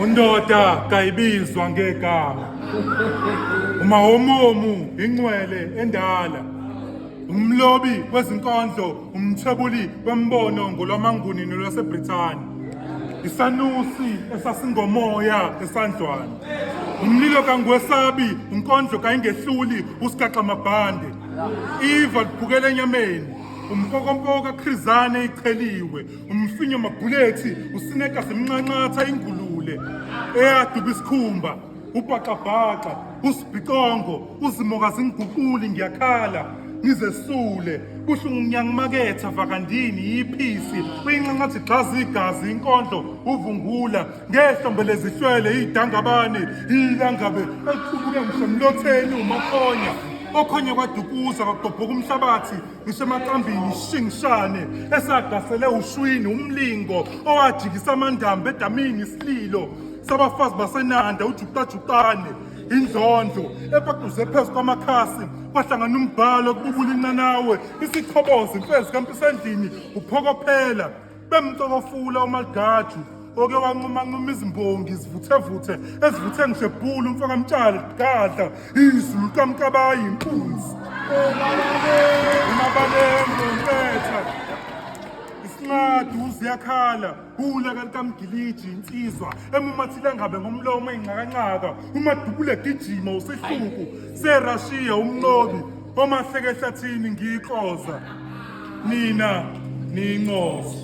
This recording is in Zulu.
Undoda kayibizwa ngegama. Umahomomu ingcwele endala. Umlobi wezinkondlo, umthebuli wembono ngolwamanguni nolwaseBrithani. Isanusi esasingomoya esandlwana. Umlilo kangwesabi, unkondlo kayingehluli usigaxa mabhande. Iva liphukela enyameni. Umpokompoka khrizane icheliwe. Umfinyo mabhulethi usineka simnqanqatha ingulule. Eyaduba isikhumba, ubhaqabhaqa, usibhicongo, uzimoka zingiguquli ngiyakhala. Ngizesule, buhlungu ngiyangimaketha vakandini yiphisi, uyinqanqathi gxazi igazi inkondlo uvungula, ngehlombe lezihlwele idangabane, ilangabe eqhubuke ngisemlotheni umakhonya. Okhonya kwadukuza kwagobhoka umhlabathi, ngisho emaqambini shingishane, esagasele ushwini umlingo, owajikisa amandambe edamini isililo, sabafazi basenanda ujuqajuqane. Indlondlo epaquze phezu kwamakhasi kwahlangana umbhalo kububula inanawe isichobozi imfezi kampisendlini uphokophela bemcokofula umaligaju oke wanquma izimbongi zivuthevuthe ezivuthe ngisebhulu umfaka mtshali gadla izulu kamkabayi inkunzi umabalengo nketha isinqadu uziyakhala ulaka likamgiliji insizwa emumathile ngabe ngomlomo eyinqakanqaka umadubule gijima usihluku serashiya umnqobi omahleke ehlathini ngiyixoza nina niyinqoza